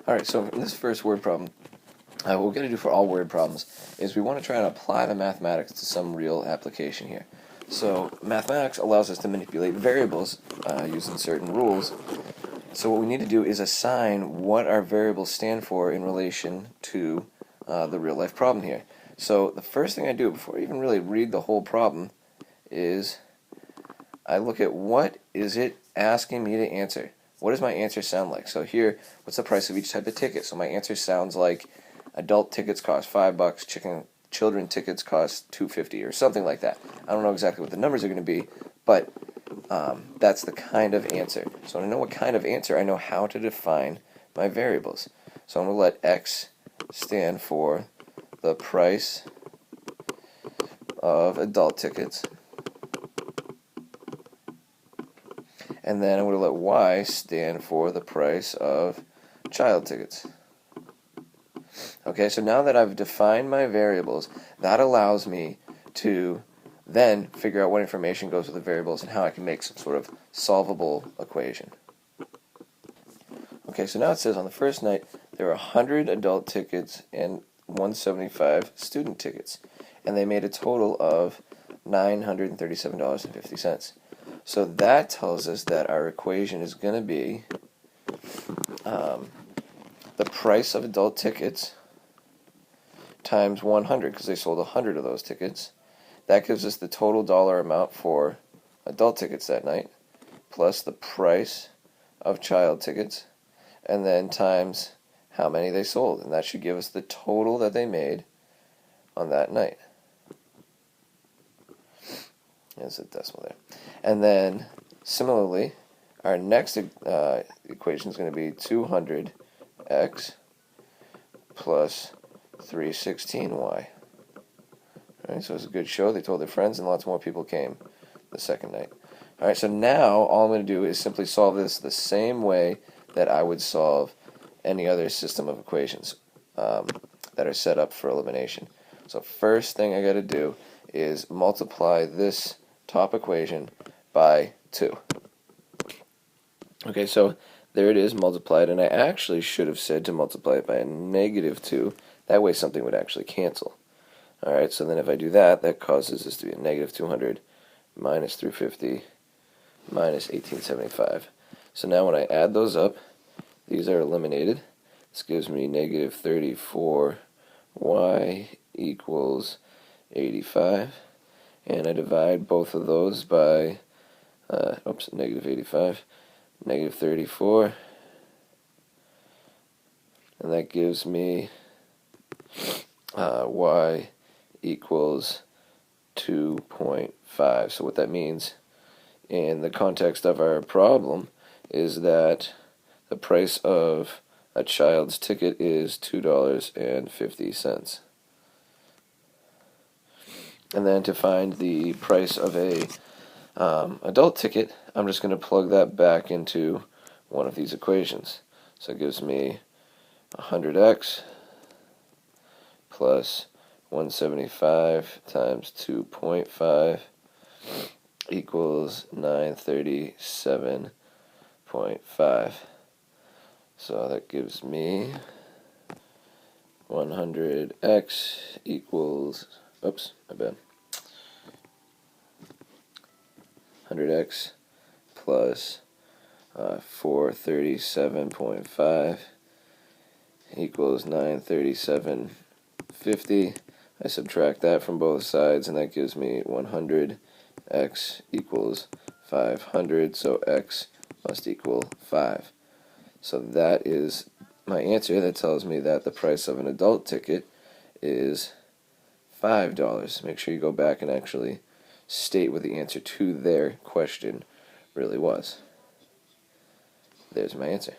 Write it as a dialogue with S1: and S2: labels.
S1: Alright, so in this first word problem, what we're going to do for all word problems is we want to try and apply the mathematics to some real application here. So mathematics allows us to manipulate variables using certain rules. So what we need to do is assign what our variables stand for in relation to the real life problem here. So the first thing I do before I even really read the whole problem is I look at what is it asking me to answer. What does my answer sound like? So here, what's the price of each type of ticket? So my answer sounds like adult tickets cost $5, children tickets cost $2.50 or something like that. I don't know exactly what the numbers are going to be, but that's the kind of answer. So when I know what kind of answer, I know how to define my variables. So I'm going to let X stand for the price of adult tickets. And then I'm going to let Y stand for the price of child tickets. Okay, so now that I've defined my variables, that allows me to then figure out what information goes with the variables and how I can make some sort of solvable equation. Okay, so now it says on the first night there were 100 adult tickets and 175 student tickets, and they made a total of $937.50. So that tells us that our equation is going to be the price of adult tickets times 100, because they sold 100 of those tickets. That gives us the total dollar amount for adult tickets that night, plus the price of child tickets, and then times how many they sold. And that should give us the total that they made on that night. There's a decimal there. And then, similarly, our next equation is going to be 200x plus 316y. Alright, so it's a good show. They told their friends, and lots more people came the second night. Alright, so now all I'm going to do is simply solve this the same way that I would solve any other system of equations that are set up for elimination. So first thing I got to do is multiply this top equation by 2. Okay, so there it is multiplied, and I actually should have said to multiply it by a -2. That way something would actually cancel. Alright, so then if I do that, that causes this to be a -200 minus 350 minus 1875. So now when I add those up, these are eliminated. This gives me -34y equals 85. And I divide both of those by, -85, -34, and that gives me y equals 2.5. So what that means in the context of our problem is that the price of a child's ticket is $2.50. And then to find the price of a adult ticket, I'm just going to plug that back into one of these equations. So it gives me 100x plus 175 times 2.5 equals 937.5. So that gives me 100x equals, oops, my bad, 100x plus 437.5 equals 937.50. I subtract that from both sides, and that gives me 100x equals 500, so x must equal 5. So that is my answer. That tells me that the price of an adult ticket is $5. Make sure you go back and actually state what the answer to their question really was. There's my answer.